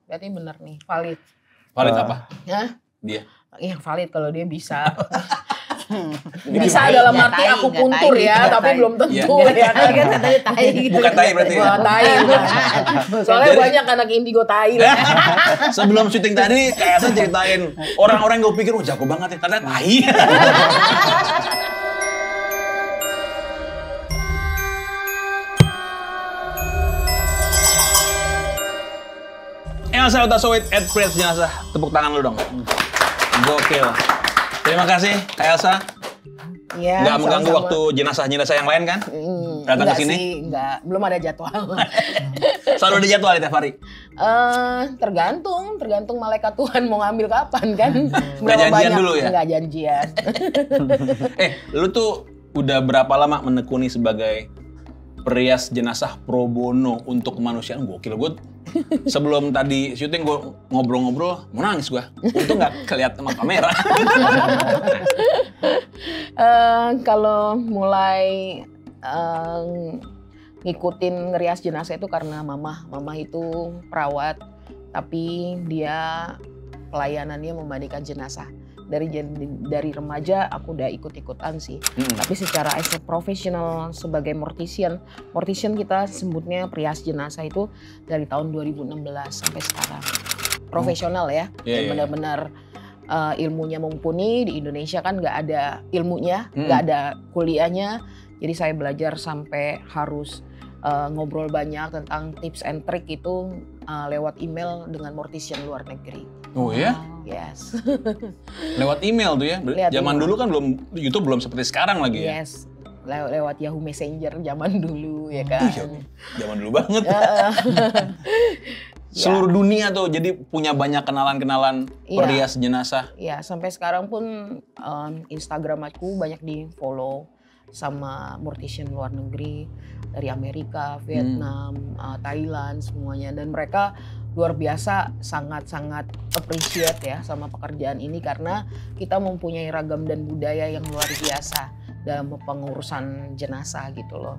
Berarti benar nih, valid. Valid apa? Ya? Dia. Iya valid kalau dia bisa. Bisa dalam arti aku puntur ya, tapi belum tentu ya kan. Bukan tai berarti. Bukan tai. Soalnya banyak anak indigo tai lah. Sebelum syuting tadi kayak saya ceritain orang-orang gue pikir jago banget ya, ternyata tai. Elsa Utasowit @Prince Jenazah, tepuk tangan lu dong. Gokil. Terima kasih Kak Elsa. Iya. Nggak mengganggu waktu jenazah-jenazah yang lain kan? Datang ke sini? Sih, enggak. Belum ada jadwal. Selalu ada jadwal tiap hari? Tergantung malaikat Tuhan mau ngambil kapan kan. Nggak janjian dulu ya? Nggak janjian. Lu tuh udah berapa lama menekuni sebagai perias jenazah pro bono untuk kemanusiaan? Gokil, gue sebelum tadi syuting gue ngobrol-ngobrol, mau nangis gue. Untung nggak kelihatan sama kamera. Kalau mulai ngikutin ngerias jenazah itu karena mama itu perawat, tapi dia pelayanannya memandikan jenazah. Dari remaja aku udah ikut-ikutan sih. Tapi secara as a professional sebagai mortician kita sebutnya perias jenazah itu dari tahun 2016 sampai sekarang. Profesional ya, benar-benar ilmunya mumpuni. Di Indonesia kan nggak ada ilmunya, nggak ada kuliahnya. Jadi saya belajar sampai harus ngobrol banyak tentang tips and trick itu lewat email dengan mortician luar negeri. Oh ya? Yes. Lewat email tuh ya? Zaman dulu kan YouTube belum seperti sekarang lagi ya? Yes. Lewat Yahoo Messenger zaman dulu ya kan. Zaman dulu banget. Seluruh dunia tuh jadi punya banyak kenalan-kenalan perias jenazah. Iya, sampai sekarang pun Instagram aku banyak di follow sama mortician luar negeri dari Amerika, Vietnam, Thailand semuanya, dan mereka luar biasa sangat-sangat appreciate ya sama pekerjaan ini karena kita mempunyai ragam dan budaya yang luar biasa dalam pengurusan jenazah gitu loh.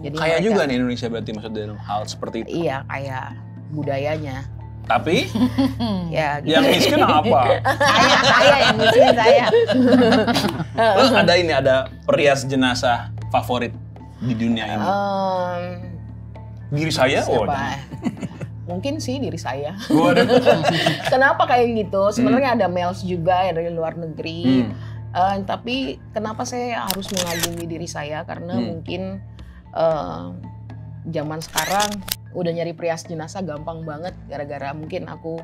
Jadi kaya juga nih Indonesia berarti maksudnya hal seperti itu. Iya, kaya budayanya. Tapi ya, gitu. Yang miskin apa? Saya yang miskin saya. Ada perias jenazah favorit di dunia ini? Diri saya? Mungkin sih diri saya. Kenapa kayak gitu? Sebenarnya ada males juga ya dari luar negeri. Tapi kenapa saya harus mengagumi diri saya? Karena mungkin zaman sekarang udah nyari perias jenazah gampang banget. Gara-gara mungkin aku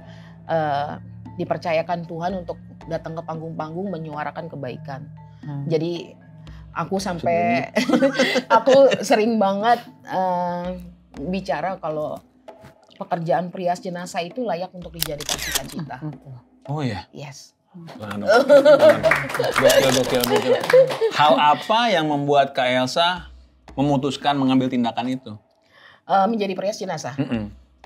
dipercayakan Tuhan untuk datang ke panggung-panggung menyuarakan kebaikan. Jadi aku sampai aku sering banget bicara kalau pekerjaan perias jenazah itu layak untuk dijadikan cita-cita. Oh ya? Yes. Gokil. Hal apa yang membuat Kak Elsa memutuskan mengambil tindakan itu? Menjadi perias jenazah.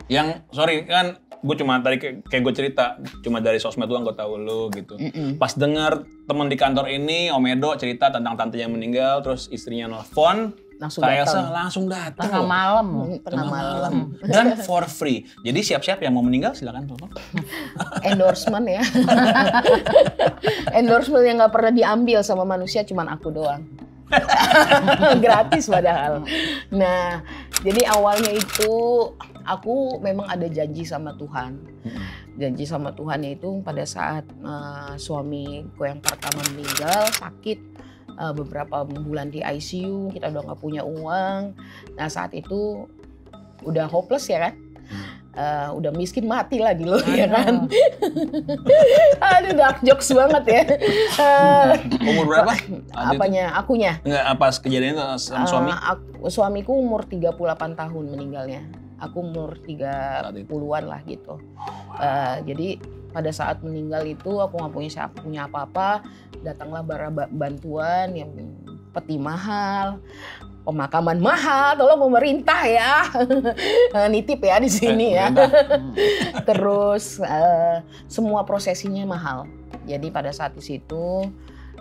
Yang, sorry kan, gue cuma tadi kayak gue cerita, cuma dari sosmed doang gue tahu lu gitu. Pas denger teman di kantor ini, Om Edo cerita tentang tantenya meninggal, terus istrinya nelfon, Kak Elsa langsung datang. Tengah malam. Dan for free. Jadi siap-siap yang mau meninggal silakan telepon. Endorsement ya. Endorsement yang nggak pernah diambil sama manusia cuman aku doang. Gratis padahal. Nah, jadi awalnya itu aku memang ada janji sama Tuhan. Janji sama Tuhan itu pada saat suamiku yang pertama meninggal sakit. Beberapa bulan di ICU, kita udah nggak punya uang. Nah saat itu udah hopeless ya kan, udah miskin mati lagi loh ya kan. Aduh dark jokes banget ya. Umur berapa? Akunya? Enggak, pas kejadian itu sama suami? Suamiku umur 38 tahun meninggalnya. Aku umur 30-an lah gitu. Jadi pada saat meninggal itu aku nggak punya apa-apa. Datanglah bantuan yang peti mahal, pemakaman mahal, tolong pemerintah ya, nitip ya di sini ya. Terus semua prosesinya mahal. Jadi pada saat di situ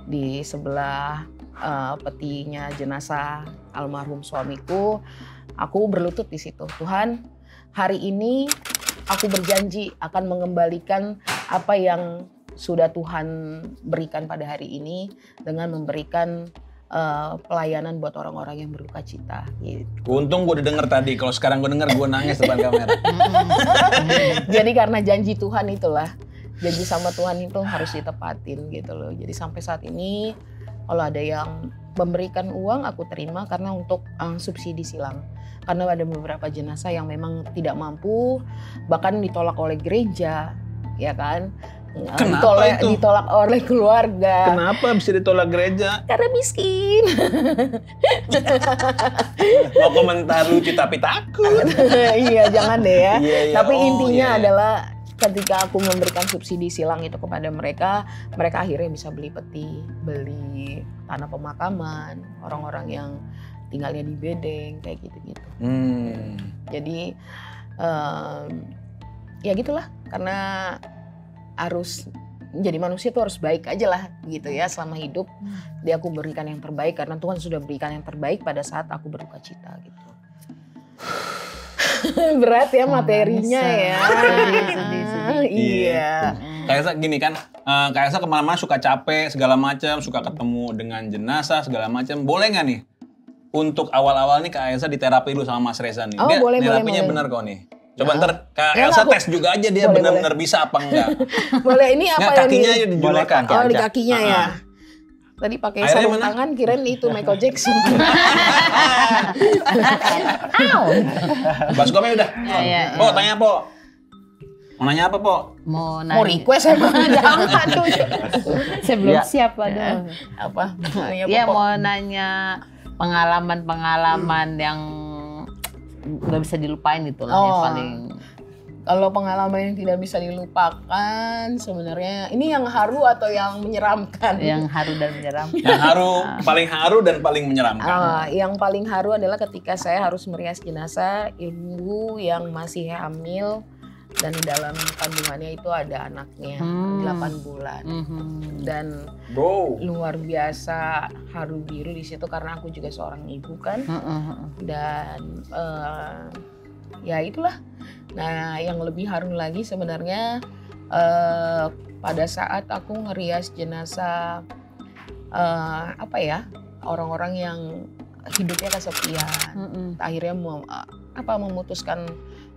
di sebelah petinya jenazah almarhum suamiku, aku berlutut di situ. Tuhan, hari ini aku berjanji akan mengembalikan apa yang sudah Tuhan berikan pada hari ini dengan memberikan pelayanan buat orang-orang yang berduka cita. Gitu. Untung gue udah denger tadi, kalau sekarang gue denger gue nangis depan kamera. Jadi karena janji Tuhan itulah, janji sama Tuhan itu harus ditepatin gitu loh. Jadi sampai saat ini kalau ada yang memberikan uang aku terima karena untuk subsidi silang. Karena ada beberapa jenazah yang memang tidak mampu, bahkan ditolak oleh gereja, ya kan? Ditolak oleh keluarga. Kenapa bisa ditolak gereja? Karena miskin. Mau komentar lucu tapi takut. Iya, jangan deh ya. Iya. Tapi intinya adalah ketika aku memberikan subsidi silang itu kepada mereka, mereka akhirnya bisa beli peti, beli tanah pemakaman, orang-orang yang tinggalnya di bedeng, kayak gitu-gitu. Jadi ya gitulah, karena harus menjadi manusia tuh harus baik aja lah gitu ya selama hidup. Dia aku berikan yang terbaik karena Tuhan sudah berikan yang terbaik pada saat aku berduka cita gitu. Berat ya materinya ya. Sedih. Iya. Kak Elsa gini kan, Kak Elsa kemana-mana suka capek segala macam, suka ketemu dengan jenazah segala macam. Boleh nggak nih untuk awal-awal nih Kak Elsa diterapi dulu sama Mas Reza nih? Dia terapinya benar kok nih. Coba ntar Kak Elsa tes juga aja dia benar-benar bisa apa enggak. Boleh, ini apa ya? Kakinya aja dijulurkan. Oh, di kakinya ya. Tadi pakai sarung tangan, kirain itu Michael Jackson. Baskomnya udah. Po, tanya Po. Mau nanya apa Po? Mau request apa? Jangan tuh. Sebelum siap aduh. Apa? Iya mau nanya pengalaman-pengalaman yang nggak bisa dilupain itulah yang paling. Kalau pengalaman yang tidak bisa dilupakan sebenarnya ini yang haru atau yang menyeramkan? Yang haru dan menyeramkan. Yang haru, paling haru dan paling menyeramkan. Yang paling haru adalah ketika saya harus merias jenazah ibu yang masih hamil dan di dalam kandungannya itu ada anaknya 8 bulan. Dan luar biasa haru biru di situ karena aku juga seorang ibu kan. Dan ya itulah. Nah, yang lebih haru lagi sebenarnya pada saat aku ngerias jenazah orang-orang yang hidupnya kesepian, akhirnya memutuskan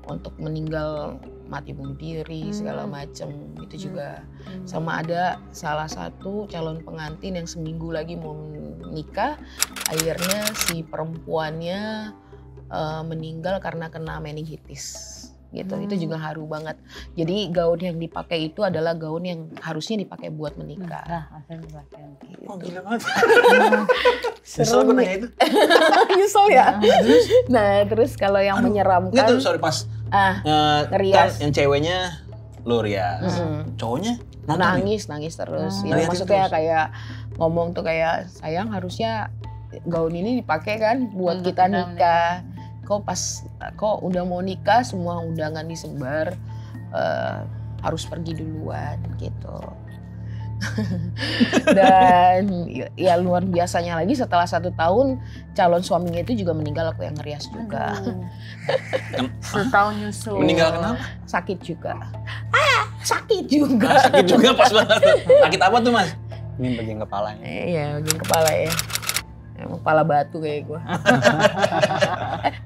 untuk meninggal mati bunuh diri segala macam itu juga. Sama ada salah satu calon pengantin yang seminggu lagi mau nikah, akhirnya si perempuannya meninggal karena kena meningitis gitu. Itu juga haru banget. Jadi gaun yang dipakai itu adalah gaun yang harusnya dipakai buat menikah. Gitu. Oh gila banget. Nyesel gue nanya itu. Nyesel ya. Nah terus kalau yang menyeramkan. Nggak tuh sorry pas rias. Kan yang ceweknya lo rias. Cowoknya nangis terus. Ya, maksudnya terus. Kayak ngomong tuh kayak sayang harusnya gaun ini dipakai kan buat kita nikah. Kok udah mau nikah semua undangan disebar harus pergi duluan gitu. Dan ya luar biasanya lagi setelah 1 tahun calon suaminya itu juga meninggal, aku yang ngerias juga. Setahun nyusul. Meninggal kenapa? Sakit juga. Sakit juga. Sakit juga pas banget. Sakit apa tuh Mas? Ini bagian kepalanya. Iya bagian kepala ya. Emang kepala batu kayak gue.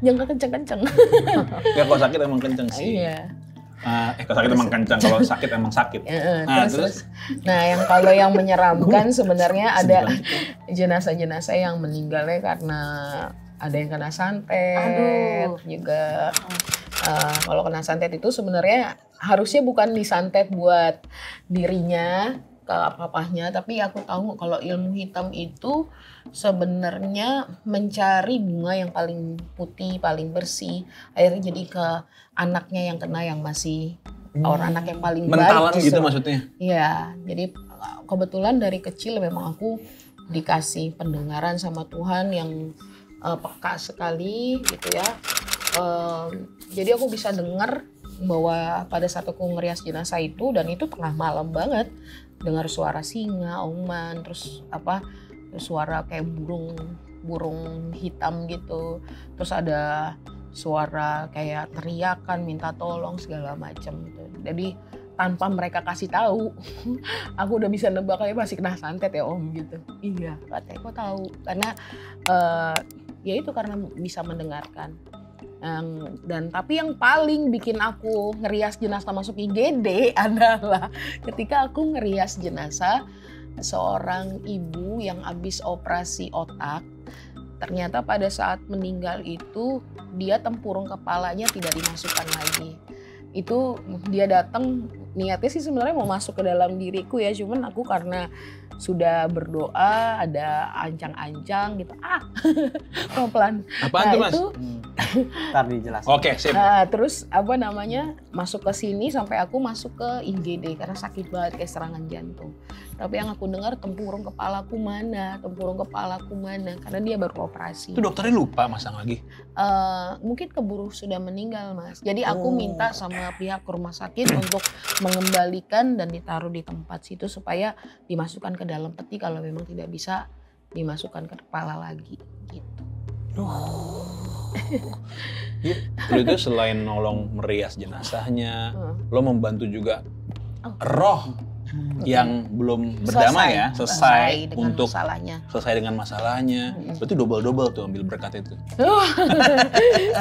Jangan kenceng-kenceng. Ya kalau sakit emang kenceng sih. Iya. Kalau sakit emang kenceng, kalau sakit emang sakit. Terus. Nah kalau yang menyeramkan sebenarnya ada jenazah-jenazah yang meninggalnya karena ada yang kena santet juga. Kalau kena santet itu sebenarnya harusnya bukan disantet buat dirinya, ke papahnya, tapi aku tahu kalau ilmu hitam itu sebenarnya mencari bunga yang paling putih, paling bersih, akhirnya jadi ke anaknya yang kena yang masih orang anak yang paling baik. Mentalan gitu maksudnya? Iya, jadi kebetulan dari kecil memang aku dikasih pendengaran sama Tuhan yang peka sekali gitu ya. Jadi aku bisa dengar bahwa pada saat aku ngerias jenazah itu, dan itu tengah malam banget, dengar suara singa, auman, terus suara kayak burung hitam gitu, terus ada suara kayak teriakan, minta tolong segala macam gitu. Jadi tanpa mereka kasih tahu, aku udah bisa nebak kayak masih kena santet ya Om gitu. Iya, katanya kok tahu karena ya itu karena bisa mendengarkan. Dan tapi yang paling bikin aku ngerias jenazah masuk IGD adalah ketika aku ngerias jenazah seorang ibu yang habis operasi otak. Ternyata pada saat meninggal itu dia tempurung kepalanya tidak dimasukkan lagi. Itu dia datang niatnya sih sebenarnya mau masuk ke dalam diriku ya, cuman aku karena sudah berdoa ada ancang-ancang gitu pelan. Apaan tuh Mas? Itu Ntar dijelasin. Oke, sip. terus masuk ke sini sampai aku masuk ke IGD karena sakit banget kayak serangan jantung. Tapi yang aku dengar tempurung kepalaku mana karena dia baru operasi. Itu dokternya lupa masang lagi. Mungkin keburu sudah meninggal Mas. Jadi aku minta sama pihak rumah sakit untuk mengembalikan dan ditaruh di tempat situ supaya dimasukkan ke dalam peti kalau memang tidak bisa dimasukkan ke kepala lagi gitu. Lu itu selain nolong merias jenazahnya, lo membantu juga roh yang belum berdamai ya, selesai dengan untuk masalahnya. selesai dengan masalahnya. Berarti double tuh ambil berkat itu.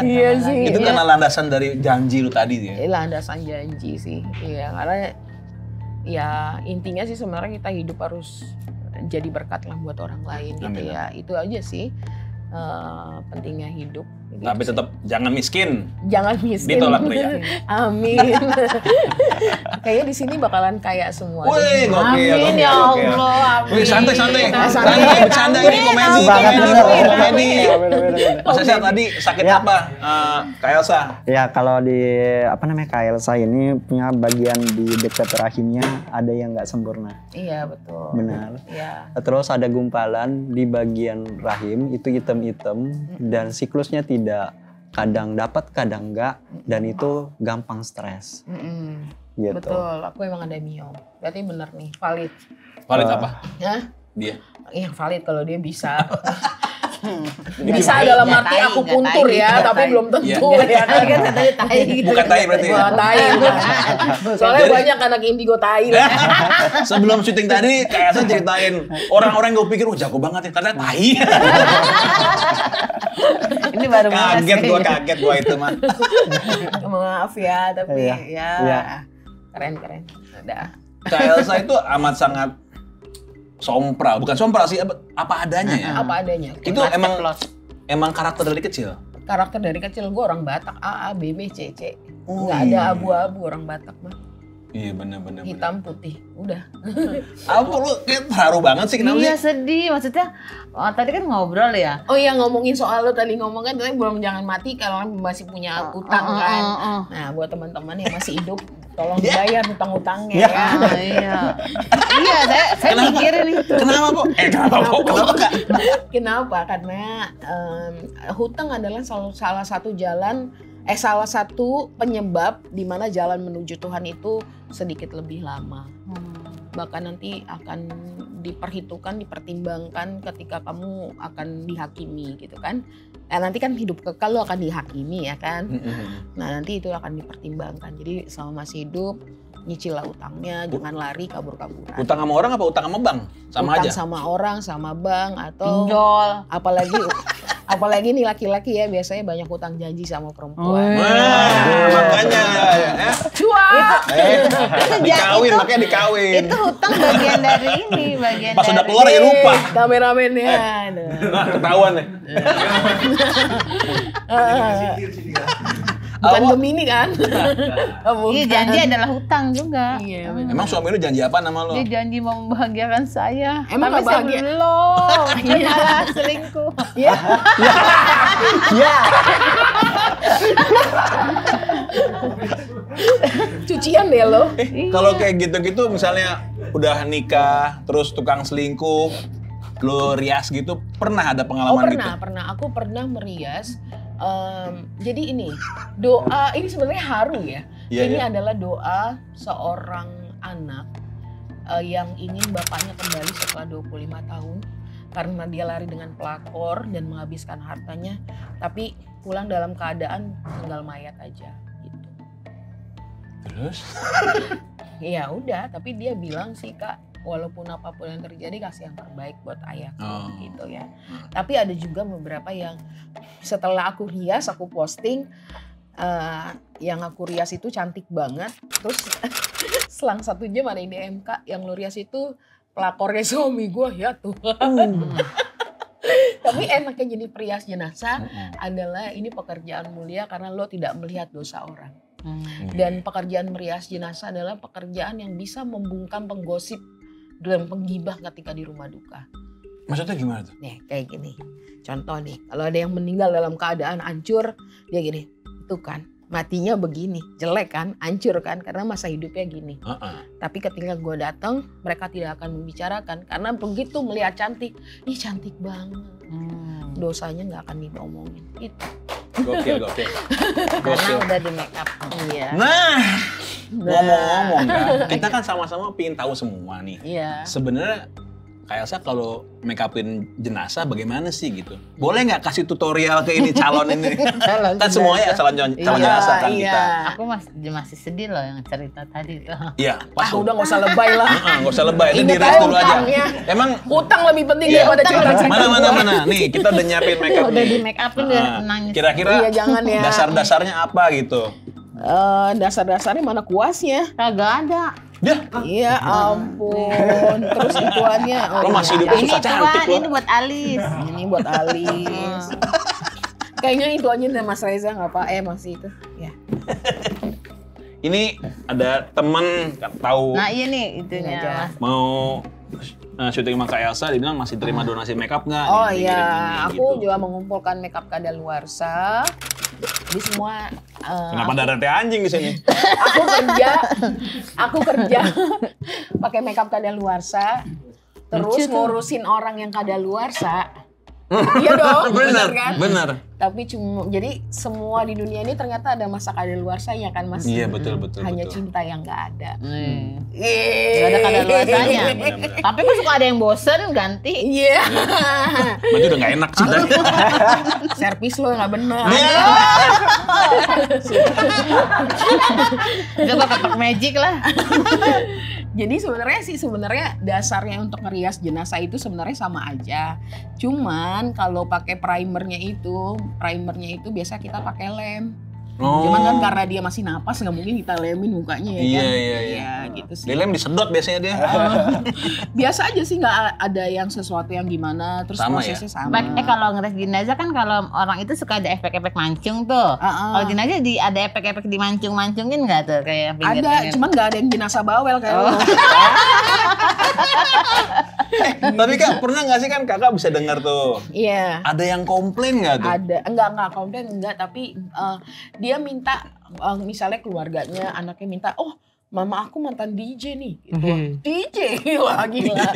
Iya sih. Itu karena landasan dari janji lu tadi ya. Landasan janji sih. Iya, karena ya intinya sih sebenarnya kita hidup harus jadi berkat lah buat orang lain gitu. Amin. Ya. Itu aja sih pentingnya hidup. Tapi Gitu tetap jangan miskin. jangan miskin. Ditolak pria. Amin. Kayaknya di sini bakalan kaya semua. Wih, gokil. Amin ya Allah. Amin. Wih, santai. Santai. Bercanda ini komedi. Mas Elsa tadi sakit Ya. apa? Kak Elsa. Ya kalau di Kak Elsa ini punya bagian di dekat rahimnya ada yang nggak sempurna. Iya betul. Benar. Iya. Terus ada gumpalan di bagian rahim itu hitam-hitam dan siklusnya tidak kadang dapat kadang enggak dan itu gampang stres gitu. Betul. Aku emang ada mio. Berarti bener nih. Valid. Valid apa? Ya. Dia. Yang valid kalau dia bisa. Bisa dalam Nggak arti tai, aku nggak kuntur tai, ya, nggak tapi tai. belum tentu Iya. ya kan. Tai gitu. Bukan tai berarti ya? Bukan tai. Soalnya Jadi- banyak anak indigo tai lah. Sebelum syuting tadi Kak Elsa ceritain orang-orang yang gue pikir jago banget ya, ternyata tai. Ini baru Kaget gue itu mah. Maaf ya, tapi Iya. ya Iya. keren. Udah. Kak Elsa itu amat sangat sompral, bukan sompral sih, apa adanya ya. Apa adanya. Itu emang karakter dari kecil. Karakter dari kecil gue orang Batak, A, B, B, C, C. Oh, Nggak ada abu-abu orang Batak mah. Iya bener. Hitam putih, udah. Apa lu kayak terharu banget sih, kenapa Iya sih? sedih, maksudnya tadi kan ngobrol ya. Oh iya, ngomongin soal lo tadi ngomong kan, tapi belum jangan mati kalau masih punya utang kan. Nah buat teman-teman yang masih hidup, tolong dibayar utang-utangnya ya. Iya. Iya, saya mikirin itu. Kenapa kok? Kenapa kok? Kenapa Kak? Kenapa? Karena hutang adalah salah satu penyebab di mana jalan menuju Tuhan itu sedikit lebih lama. Bahkan nanti akan dipertimbangkan ketika kamu akan dihakimi gitu kan. Nah, nanti kan hidup kekal lo akan dihakimi ya kan. Nah nanti itu akan dipertimbangkan. Jadi selama masih hidup nyicil lah utangnya, jangan lari kabur-kaburan. Utang sama orang apa utang sama bank? Sama Utang aja? sama orang, sama bank atau Pinjol. apalagi nih laki-laki ya biasanya banyak utang janji sama perempuan. Makanya ya. Dikawin, makanya dikawin. Itu hutang bagian dari ini, bagian Pas udah dari keluar ya lupa. Kameramennya. Nah, ketahuan nih. Bukan Gemini kan? Oh, Iya, bukan. janji adalah hutang juga. Iya, benar. Emang suami lu janji apa nama lo? Dia janji mau membahagiakan saya. Emang tapi nggak saya bahagia? belum. Dia malah selingkuh. Ya. Cucian deh lo. Kalau kayak gitu-gitu misalnya udah nikah, terus tukang selingkuh, lu rias gitu, pernah ada Oh pengalaman gitu? pernah. Aku pernah merias. Jadi ini doa ini sebenarnya haru ya. Iya, Ini iya. adalah doa seorang anak yang ingin bapaknya kembali setelah 25 tahun karena dia lari dengan pelakor dan menghabiskan hartanya. Tapi pulang dalam keadaan tinggal mayat aja gitu. Terus? Ya udah, tapi dia bilang sih Kak, walaupun apapun yang terjadi kasih yang terbaik buat ayahku gitu ya. Tapi ada juga beberapa yang setelah aku rias, aku posting yang aku rias itu cantik banget. Terus selang 1 jam ada DM, Kak, yang lu rias itu pelakornya suami gue, ya Tuhan. Tapi enaknya jadi perias jenazah adalah ini pekerjaan mulia karena lo tidak melihat dosa orang. Dan pekerjaan merias jenazah adalah pekerjaan yang bisa membungkam penggosip dan penggibah ketika di rumah duka. Maksudnya gimana tuh? Nih kayak gini, contoh nih, kalau ada yang meninggal dalam keadaan hancur, dia gini, itu kan matinya begini, jelek kan, hancur kan, karena masa hidupnya gini. Tapi ketika gue datang, mereka tidak akan membicarakan, karena begitu melihat cantik, ih cantik banget, dosanya nggak akan diomongin. Itu. Gokil. Karena udah di make up. Iya. Nah, ngomong-ngomong kan, kita kan sama-sama pengen tahu semua nih. Iya. Sebenarnya Kak Elsa kalau make upin jenazah bagaimana sih gitu? Boleh nggak kasih tutorial ke ini calon ini? Kan semuanya calon jenazah kan kita. Aku masih sedih loh yang cerita tadi tuh. Iya, pas. Udah nggak usah lebay lah. Nggak usah lebay, itu Ingat di rest dulu aja. utangnya. Emang Utang lebih penting daripada cerita-cerita. mana? Nih, kita udah nyiapin make up Udah nih. di make upin udah nangis. Kira-kira Iya, jangan ya. dasar-dasarnya apa gitu? Dasar-dasarnya mana kuasnya? Kagak ada. Iya ampun. Terus ituannya. Lo masih hidup Ini susah cantik tuan, lo. ini buat alis. Ini buat alis. Kayaknya itu aja deh Mas Reza, nggak apa? Masih itu. Ya. Ini ada temen tahu Nah iya nih itunya Ini aja. Mas. mau syuting sama Kak Elsa, dia bilang masih terima donasi makeup nggak? Oh Nih, iya, gini-gini aku gitu. juga mengumpulkan makeup kadaluarsa. Di semua. Kenapa ada rantai anjing di sini? Aku kerja pakai makeup kadaluarsa. Terus Lucu tuh. ngurusin orang yang kadaluarsa. Iya dong, bener kan? Bener. Tapi jadi semua di dunia ini ternyata ada masa kadaluarsanya kan Mas? Iya betul. Hanya cinta yang nggak ada. Gak ada kadaluarsanya. Bener. Tapi kok suka ada yang bosen ganti. Iya. Berarti udah nggak enak sih tadi. Servis lo nggak benar. Coba ketok magic lah. Jadi sebenarnya dasarnya untuk ngerias jenazah itu sebenarnya sama aja. Cuman kalau pakai primernya itu biasa kita pakai lem. Cuman kan karena dia masih napas nggak mungkin kita lemin mukanya ya kan. Iya. Gitu sih. Dilem disedot biasanya dia. Biasa aja sih, nggak ada yang sesuatu yang gimana, terus Sama prosesnya sama. Kalau ngeres jenazah kan kalau orang itu suka ada efek-efek mancung tuh. Kalau jenazah ada efek-efek dimancung-mancungin nggak tuh kayak Ada, cuman nggak ada yang jenazah bawel kayak lo. Tapi Kak, pernah nggak sih kan Kakak bisa dengar tuh? Iya. Ada yang komplain nggak tuh? Ada, enggak komplain, enggak, tapi dia minta misalnya keluarganya, anaknya minta, oh mama aku mantan DJ nih, gitu. DJ, wah gila,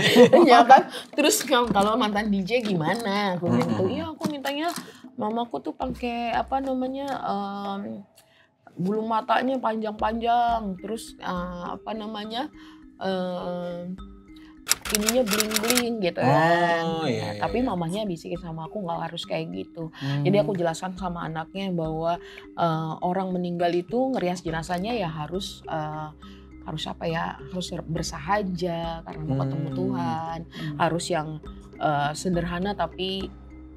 ya kan? Terus kalau mantan DJ gimana? Aku bilang gitu, iya aku mintanya mamaku tuh pakai apa namanya bulu matanya panjang-panjang, terus apa namanya ininya bling-bling gitu kan. Iya. Tapi mamanya bisikin sama aku nggak harus kayak gitu. Jadi aku jelaskan sama anaknya bahwa orang meninggal itu ngerias jenazahnya ya harus apa ya, harus bersahaja karena mau ketemu Tuhan. Harus yang sederhana tapi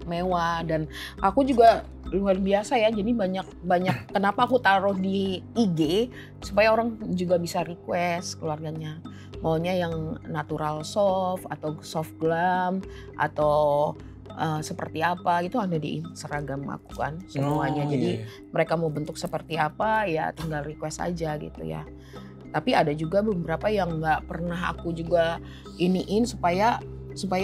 mewah. Dan aku juga luar biasa ya, jadi banyak kenapa aku taruh di IG supaya orang juga bisa request keluarganya maunya yang natural soft atau soft glam atau seperti apa, itu ada di Instagram aku kan semuanya. Jadi mereka mau bentuk seperti apa ya tinggal request aja gitu ya. Tapi ada juga beberapa yang nggak pernah aku juga iniin supaya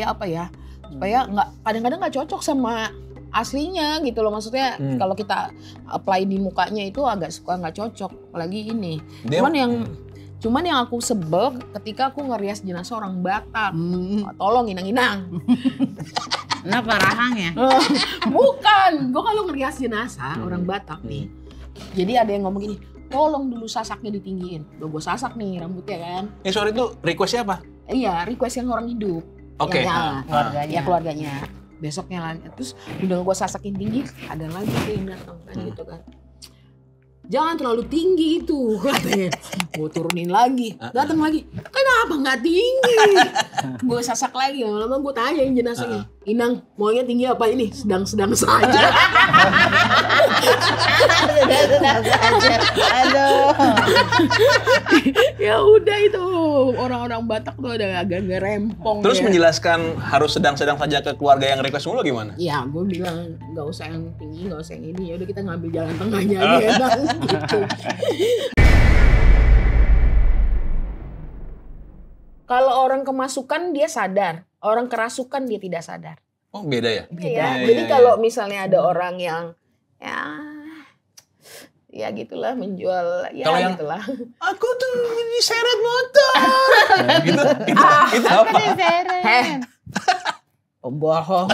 apa ya, supaya nggak, kadang-kadang nggak cocok sama aslinya gitu loh, maksudnya kalau kita apply di mukanya itu agak suka nggak cocok, apalagi ini. Cuman yang aku sebel ketika aku ngerias jenazah orang Batak. Tolong inang-inang. Kenapa rahangnya? Bukan, gue kalau ngerias jenazah orang Batak nih. Jadi ada yang ngomong gini, tolong dulu sasaknya ditinggiin. Gue sasak nih rambutnya kan. Sorry itu requestnya apa? Iya, request yang orang hidup. Oke. Ya, keluarganya. Besoknya lagi, terus udah gue sasakin tinggi, ada lagi tuh yang datang kan gitu kan. Jangan terlalu tinggi itu katanya. Gue turunin lagi, datang lagi. Kenapa nggak tinggi? Gue sasak lagi, lama-lama gue tanya yang jenazahnya. Inang, maunya tinggi apa ini? Sedang-sedang saja. Aduh. Ya udah itu orang-orang Batak tuh ada agak-agak rempong. Terus ya. menjelaskan harus sedang-sedang saja ke keluarga yang request mulu gimana? Ya gue bilang nggak usah yang tinggi, nggak usah yang ini. Ya udah kita ngambil jalan tengahnya aja enak gitu. Kalau orang kemasukan dia sadar, orang kerasukan dia tidak sadar. Oh beda ya? Beda. Iya, Jadi iya, kalau misalnya ada orang yang ya gitulah menjual ya Kalau yang- gitulah. Aku tuh diseret motor. gitu? Itu apa? Bohong.